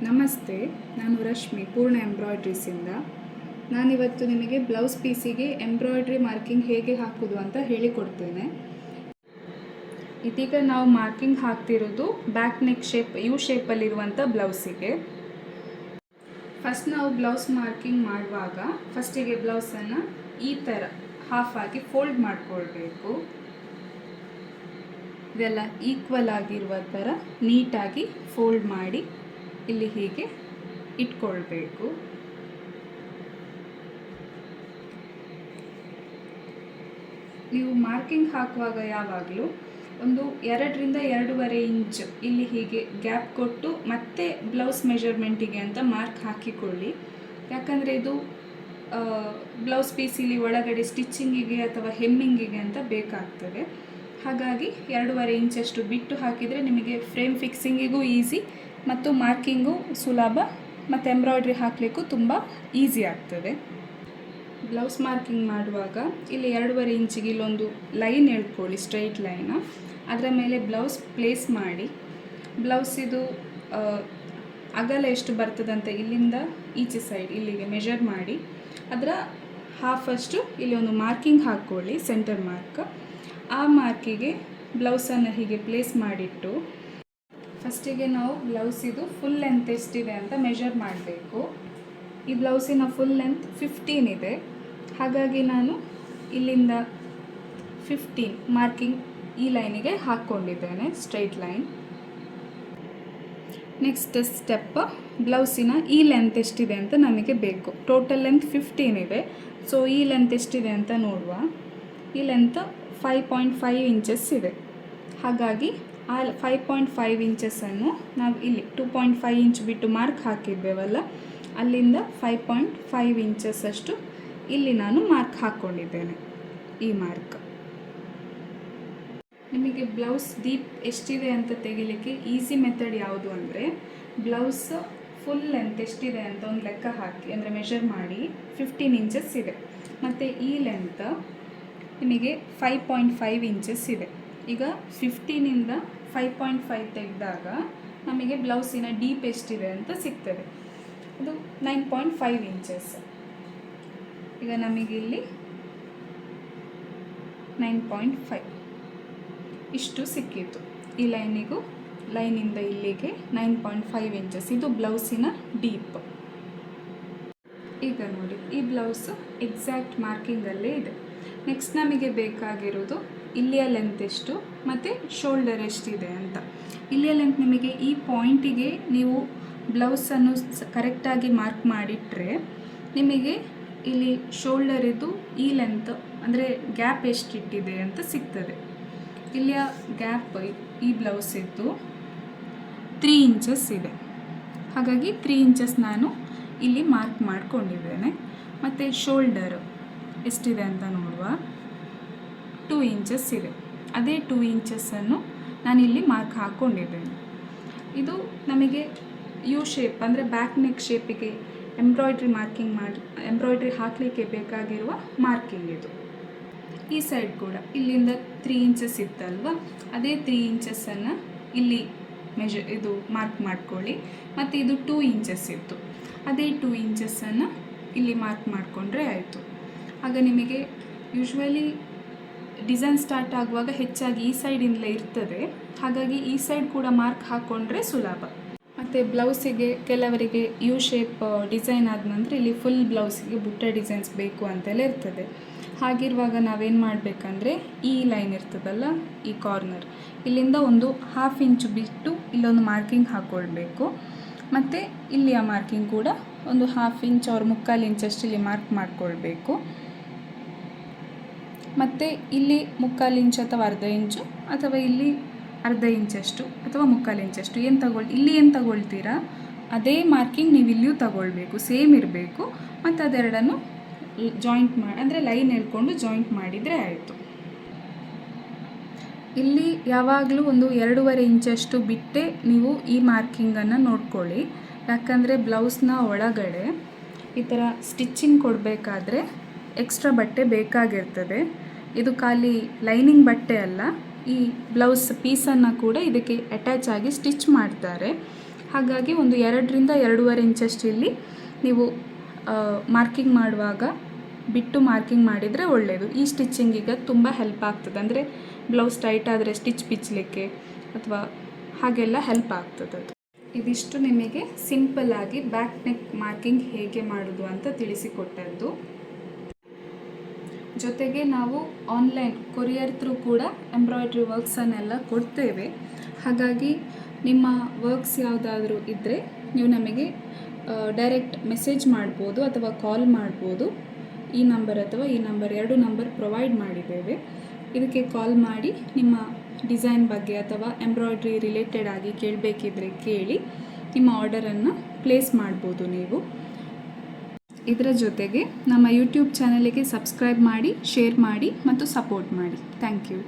ನಮಸ್ತೆ, ನಾನು ರಶ್ಮಿ ಪೂರ್ಣ ಎಂಬ್ರಾಯ್ಡ್ರೀಸಿಂದ. ನಾನಿವತ್ತು ನಿಮಗೆ ಬ್ಲೌಸ್ ಪೀಸಿಗೆ ಎಂಬ್ರಾಯ್ಡ್ರಿ ಮಾರ್ಕಿಂಗ್ ಹೇಗೆ ಹಾಕೋದು ಅಂತ ಹೇಳಿಕೊಡ್ತೇನೆ. ಇದೀಗ ನಾವು ಮಾರ್ಕಿಂಗ್ ಹಾಕ್ತಿರೋದು ಬ್ಯಾಕ್ ನೆಕ್ ಶೇಪ್ ಯು ಶೇಪಲ್ಲಿರುವಂಥ ಬ್ಲೌಸಿಗೆ. ಫಸ್ಟ್ ನಾವು ಬ್ಲೌಸ್ ಮಾರ್ಕಿಂಗ್ ಮಾಡುವಾಗ ಫಸ್ಟಿಗೆ ಬ್ಲೌಸನ್ನು ಈ ಥರ ಹಾಫ್ ಆಗಿ ಫೋಲ್ಡ್ ಮಾಡಿಕೊಳ್ಬೇಕು. ಇದೆಲ್ಲ ಈಕ್ವಲ್ ಆಗಿರುವ ಥರ ನೀಟಾಗಿ ಫೋಲ್ಡ್ ಮಾಡಿ ಇಲ್ಲಿ ಹೀಗೆ ಇಟ್ಕೊಳ್ಬೇಕು. ನೀವು ಮಾರ್ಕಿಂಗ್ ಹಾಕುವಾಗ ಯಾವಾಗಲೂ ಒಂದು 2ರಿಂದ 2.5 ಇಂಚ್ ಇಲ್ಲಿ ಹೀಗೆ ಗ್ಯಾಪ್ ಕೊಟ್ಟು ಮತ್ತೆ ಬ್ಲೌಸ್ ಮೆಜರ್ಮೆಂಟಿಗೆ ಅಂತ ಮಾರ್ಕ್ ಹಾಕಿಕೊಳ್ಳಿ. ಯಾಕಂದರೆ ಇದು ಬ್ಲೌಸ್ ಪೀಸ್ ಇಲ್ಲಿ ಒಳಗಡೆ ಸ್ಟಿಚ್ಚಿಂಗಿಗೆ ಅಥವಾ ಹೆಮ್ಮಿಂಗಿಗೆ ಅಂತ ಬೇಕಾಗ್ತದೆ. ಹಾಗಾಗಿ 2.5 ಇಂಚಷ್ಟು ಬಿಟ್ಟು ಹಾಕಿದರೆ ನಿಮಗೆ ಫ್ರೇಮ್ ಫಿಕ್ಸಿಂಗಿಗೂ ಈಸಿ ಮತ್ತು ಮಾರ್ಕಿಂಗು ಸುಲಭ ಮತ್ತು ಎಂಬ್ರಾಯ್ಡ್ರಿ ಹಾಕಲಿಕ್ಕೂ ತುಂಬ ಈಸಿ ಆಗ್ತದೆ. ಬ್ಲೌಸ್ ಮಾರ್ಕಿಂಗ್ ಮಾಡುವಾಗ ಇಲ್ಲಿ 2.5 ಇಂಚಿಗೆ ಇಲ್ಲೊಂದು ಲೈನ್ ಎಳ್ಕೊಳ್ಳಿ, ಸ್ಟ್ರೈಟ್ ಲೈನ. ಅದರ ಮೇಲೆ ಬ್ಲೌಸ್ ಪ್ಲೇಸ್ ಮಾಡಿ ಬ್ಲೌಸಿದು ಅಗಲ ಎಷ್ಟು ಬರ್ತದಂತ ಇಲ್ಲಿಂದ ಈಚೆ ಸೈಡ್ ಇಲ್ಲಿಗೆ ಮೆಜರ್ ಮಾಡಿ ಅದರ ಹಾಫಷ್ಟು ಇಲ್ಲಿ ಒಂದು ಮಾರ್ಕಿಂಗ್ ಹಾಕ್ಕೊಳ್ಳಿ, ಸೆಂಟರ್ ಮಾರ್ಕ್. ಆ ಮಾರ್ಕಿಗೆ ಬ್ಲೌಸನ್ನು ಹೀಗೆ ಪ್ಲೇಸ್ ಮಾಡಿಟ್ಟು ಫಸ್ಟಿಗೆ ನಾವು ಬ್ಲೌಸಿದು ಫುಲ್ ಲೆಂತ್ ಎಷ್ಟಿದೆ ಅಂತ ಮೆಜರ್ ಮಾಡಬೇಕು. ಈ ಬ್ಲೌಸಿನ ಫುಲ್ ಲೆಂತ್ 15 ಇದೆ. ಹಾಗಾಗಿ ನಾನು ಇಲ್ಲಿಂದ 15 ಮಾರ್ಕಿಂಗ್ ಈ ಲೈನಿಗೆ ಹಾಕ್ಕೊಂಡಿದ್ದೇನೆ, ಸ್ಟ್ರೈಟ್ ಲೈನ್. ನೆಕ್ಸ್ಟ್ ಸ್ಟೆಪ್, ಬ್ಲೌಸಿನ ಈ ಲೆಂತ್ ಎಷ್ಟಿದೆ ಅಂತ ನಮಗೆ ಬೇಕು. ಟೋಟಲ್ ಲೆಂತ್ 15 ಇದೆ. ಸೊ ಈ ಲೆಂತ್ ಎಷ್ಟಿದೆ ಅಂತ ನೋಡುವ. ಈ ಲೆಂತ್ 5.5 ಇಂಚಸ್ ಇದೆ. ಹಾಗಾಗಿ ಆ 5.5 ಇಂಚಸ್ಸನ್ನು ನಾವು ಇಲ್ಲಿ 2.5 ಇಂಚ್ ಬಿಟ್ಟು ಮಾರ್ಕ್ ಹಾಕಿದ್ದೇವಲ್ಲ, ಅಲ್ಲಿಂದ 5.5 ಇಂಚಸ್ಸಷ್ಟು ಇಲ್ಲಿ ನಾನು ಮಾರ್ಕ್ ಹಾಕ್ಕೊಂಡಿದ್ದೇನೆ. ಈ ಮಾರ್ಕ್ ನಿಮಗೆ ಬ್ಲೌಸ್ ಡೀಪ್ ಎಷ್ಟಿದೆ ಅಂತ ತೆಗಿಲಿಕ್ಕೆ ಈಸಿ ಮೆಥಡ್ ಯಾವುದು ಅಂದರೆ, ಬ್ಲೌಸ್ ಫುಲ್ ಲೆಂತ್ ಎಷ್ಟಿದೆ ಅಂತ ಒಂದು ಲೆಕ್ಕ ಹಾಕಿ, ಅಂದರೆ ಮೆಷರ್ ಮಾಡಿ 15 ಇಂಚಸ್ ಇದೆ. ಮತ್ತು ಈ ಲೆಂತ್ ನಿಮಗೆ 5.5 ಇಂಚಸ್ ಇದೆ. ಈಗ 15ಇಂದ 5.5 ತೆಗೆದಾಗ ನಮಗೆ ಬ್ಲೌಸಿನ ಡೀಪ್ ಎಷ್ಟಿದೆ ಅಂತ ಸಿಗ್ತದೆ. ಅದು 9.5 ಇಂಚಸ್. ಈಗ ನಮಗಿಲ್ಲಿ 9.5 ಇಷ್ಟು ಸಿಕ್ಕಿತು. ಈ ಲೈನಿಂದ ಇಲ್ಲಿಗೆ 9.5 ಇಂಚಸ್. ಇದು ಬ್ಲೌಸಿನ ಡೀಪ್. ಈಗ ನೋಡಿ, ಈ ಬ್ಲೌಸು ಎಕ್ಸಾಕ್ಟ್ ಮಾರ್ಕಿಂಗಲ್ಲೇ ಇದೆ. ನೆಕ್ಸ್ಟ್ ನಮಗೆ ಬೇಕಾಗಿರೋದು ಇಲ್ಲಿಯ ಲೆಂತ್ ಎಷ್ಟು ಮತ್ತು ಶೋಲ್ಡರ್ ಎಷ್ಟಿದೆ ಅಂತ. ಇಲ್ಲಿಯ ಲೆಂತ್ ನಿಮಗೆ ಈ ಪಾಯಿಂಟಿಗೆ ನೀವು ಬ್ಲೌಸನ್ನು ಕರೆಕ್ಟಾಗಿ ಮಾರ್ಕ್ ಮಾಡಿಟ್ರೆ ನಿಮಗೆ ಇಲ್ಲಿ ಶೋಲ್ಡರಿದ್ದು ಈ ಲೆಂತ್ ಅಂದರೆ ಗ್ಯಾಪ್ ಎಷ್ಟಿಟ್ಟಿದೆ ಅಂತ ಸಿಗ್ತದೆ. ಇಲ್ಲಿಯ ಗ್ಯಾಪ್ ಈ ಬ್ಲೌಸಿದ್ದು 3 ಇಂಚಸ್ ಇದೆ. ಹಾಗಾಗಿ 3 ಇಂಚಸ್ ನಾನು ಇಲ್ಲಿ ಮಾರ್ಕ್ ಮಾಡಿಕೊಂಡಿದ್ದೇನೆ. ಮತ್ತು ಶೋಲ್ಡರ್ ಎಷ್ಟಿದೆ ಅಂತ ನೋಡುವ. 2 ಇಂಚಸ್ ಇದೆ. ಅದೇ 2 ಇಂಚಸ್ಸನ್ನು ನಾನಿಲ್ಲಿ ಮಾರ್ಕ್ ಹಾಕ್ಕೊಂಡಿದ್ದೇನೆ. ಇದು ನಮಗೆ ಯು ಶೇಪ್ ಅಂದರೆ ಬ್ಯಾಕ್ ನೆಕ್ ಶೇಪಿಗೆ ಎಂಬ್ರಾಯ್ಡ್ರಿ ಹಾಕಲಿಕ್ಕೆ ಬೇಕಾಗಿರುವ ಮಾರ್ಕಿಂಗ್ ಇದು. ಈ ಸೈಡ್ ಕೂಡ ಇಲ್ಲಿಂದ 3 ಇಂಚಸ್ ಇತ್ತಲ್ವ, ಅದೇ 3 ಇಂಚಸ್ಸನ್ನು ಇಲ್ಲಿ ಇದು ಮಾರ್ಕ್ ಮಾಡ್ಕೊಳ್ಳಿ. ಮತ್ತು ಇದು 2 ಇಂಚಸ್ ಇತ್ತು, ಅದೇ 2 ಇಂಚಸ್ಸನ್ನು ಇಲ್ಲಿ ಮಾರ್ಕ್ ಮಾಡಿಕೊಂಡ್ರೆ ಆಯಿತು. ಆಗ ನಿಮಗೆ ಯೂಶ್ವಲಿ ಡಿಸೈನ್ ಸ್ಟಾರ್ಟ್ ಆಗುವಾಗ ಹೆಚ್ಚಾಗಿ ಈ ಸೈಡಿಂದಲೇ ಇರ್ತದೆ. ಹಾಗಾಗಿ ಈ ಸೈಡ್ ಕೂಡ ಮಾರ್ಕ್ ಹಾಕ್ಕೊಂಡ್ರೆ ಸುಲಭ. ಮತ್ತು ಬ್ಲೌಸಿಗೆ ಕೆಲವರಿಗೆ ಯು ಶೇಪ್ ಡಿಸೈನ್ ಆದ ನಂತರ ಇಲ್ಲಿ ಫುಲ್ ಬ್ಲೌಸಿಗೆ ಬುಟ್ಟ ಡಿಸೈನ್ಸ್ ಬೇಕು ಅಂತೆಲ್ಲ ಇರ್ತದೆ. ಹಾಗಿರುವಾಗ ನಾವೇನು ಮಾಡಬೇಕಂದ್ರೆ, ಈ ಲೈನ್ ಇರ್ತದಲ್ಲ, ಈ ಕಾರ್ನರ್ ಇಲ್ಲಿಂದ ಒಂದು 1/2 ಇಂಚ್ ಬಿಟ್ಟು ಇಲ್ಲೊಂದು ಮಾರ್ಕಿಂಗ್ ಹಾಕ್ಕೊಳ್ಬೇಕು. ಮತ್ತು ಇಲ್ಲಿಯ ಮಾರ್ಕಿಂಗ್ ಕೂಡ ಒಂದು 1/2 ಇಂಚ್ or 3/4 ಇಂಚಷ್ಟು ಇಲ್ಲಿ ಮಾರ್ಕ್ ಮಾಡಿಕೊಳ್ಬೇಕು. ಮತ್ತು ಇಲ್ಲಿ 3/4 ಇಂಚ್ ಅಥವಾ 1/2 ಇಂಚು ಅಥವಾ ಇಲ್ಲಿ 1/2 ಇಂಚಷ್ಟು ಅಥವಾ 3/4 ಇಂಚಷ್ಟು ಇಲ್ಲಿ ಏನು ತಗೊಳ್ತೀರಾ ಅದೇ ಮಾರ್ಕಿಂಗ್ ನೀವು ಇಲ್ಲಿಯೂ ತಗೊಳ್ಬೇಕು, ಸೇಮ್ ಇರಬೇಕು. ಮತ್ತು ಅದೆರಡನ್ನು ಜಾಯಿಂಟ್ ಮಾಡಿ ಅಂದರೆ ಲೈನ್ ಎಳ್ಕೊಂಡು ಜಾಯಿಂಟ್ ಮಾಡಿದರೆ ಆಯಿತು. ಇಲ್ಲಿ ಯಾವಾಗಲೂ ಒಂದು 2.5 ಇಂಚಷ್ಟು ಬಿಟ್ಟೆ ನೀವು ಈ ಮಾರ್ಕಿಂಗನ್ನು ನೋಡ್ಕೊಳ್ಳಿ. ಯಾಕಂದರೆ ಬ್ಲೌಸ್ನ ಒಳಗಡೆ ಈ ಥರ ಸ್ಟಿಚ್ಚಿಂಗ್ ಕೊಡಬೇಕಾದ್ರೆ ಎಕ್ಸ್ಟ್ರಾ ಬಟ್ಟೆ ಬೇಕಾಗಿರ್ತದೆ. ಇದು ಖಾಲಿ ಲೈನಿಂಗ್ ಬಟ್ಟೆ ಅಲ್ಲ, ಈ ಬ್ಲೌಸ್ ಪೀಸನ್ನು ಕೂಡ ಇದಕ್ಕೆ ಅಟ್ಯಾಚ್ ಆಗಿ ಸ್ಟಿಚ್ ಮಾಡ್ತಾರೆ. ಹಾಗಾಗಿ ಒಂದು 2ರಿಂದ 2.5 ಇಂಚಷ್ಟು ಇಲ್ಲಿ ನೀವು ಮಾರ್ಕಿಂಗ್ ಮಾಡುವಾಗ ಬಿಟ್ಟು ಮಾರ್ಕಿಂಗ್ ಮಾಡಿದರೆ ಒಳ್ಳೆಯದು. ಈ ಸ್ಟಿಚ್ಚಿಂಗಿಗೆ ತುಂಬ ಹೆಲ್ಪ್ ಆಗ್ತದೆ. ಅಂದರೆ ಬ್ಲೌಸ್ ಟೈಟ್ ಆದರೆ ಸ್ಟಿಚ್ ಬಿಚ್ಚಲಿಕ್ಕೆ ಅಥವಾ ಹಾಗೆಲ್ಲ ಹೆಲ್ಪ್ ಆಗ್ತದೆ ಅದು. ಇದಿಷ್ಟು ನಿಮಗೆ ಸಿಂಪಲ್ಲಾಗಿ ಬ್ಯಾಕ್ ನೆಕ್ ಮಾರ್ಕಿಂಗ್ ಹೇಗೆ ಮಾಡೋದು ಅಂತ ತಿಳಿಸಿಕೊಟ್ಟದ್ದು. ಜೊತೆಗೆ ನಾವು ಆನ್ಲೈನ್ ಕೊರಿಯರ್ ಥ್ರೂ ಕೂಡ ಎಂಬ್ರಾಯ್ಡ್ರಿ ವರ್ಕ್ಸನ್ನೆಲ್ಲ ಕೊಡ್ತೇವೆ. ಹಾಗಾಗಿ ನಿಮ್ಮ ವರ್ಕ್ಸ್ ಯಾವುದಾದ್ರೂ ಇದ್ದರೆ ನೀವು ನಮಗೆ ಡೈರೆಕ್ಟ್ ಮೆಸೇಜ್ ಮಾಡ್ಬೋದು ಅಥವಾ ಕಾಲ್ ಮಾಡ್ಬೋದು. ಈ ನಂಬರ್ ಅಥವಾ ಈ ನಂಬರ್ 2 ನಂಬರ್ ಪ್ರೊವೈಡ್ ಮಾಡಿದ್ದೇವೆ. ಇದಕ್ಕೆ ಕಾಲ್ ಮಾಡಿ ನಿಮ್ಮ ಡಿಸೈನ್ ಬಗ್ಗೆ ಅಥವಾ ಎಂಬ್ರಾಯ್ಡ್ರಿ ರಿಲೇಟೆಡ್ ಆಗಿ ಕೇಳಬೇಕಿದ್ರೆ ಕೇಳಿ ನಿಮ್ಮ ಆರ್ಡರನ್ನು ಪ್ಲೇಸ್ ಮಾಡ್ಬೋದು ನೀವು. ಇದರ ಜೊತೆಗೆ ನಮ್ಮ ಯೂಟ್ಯೂಬ್ ಚಾನಲಿಗೆ ಸಬ್ಸ್ಕ್ರೈಬ್ ಮಾಡಿ, ಶೇರ್ ಮಾಡಿ ಮತ್ತು ಸಪೋರ್ಟ್ ಮಾಡಿ. Thank you.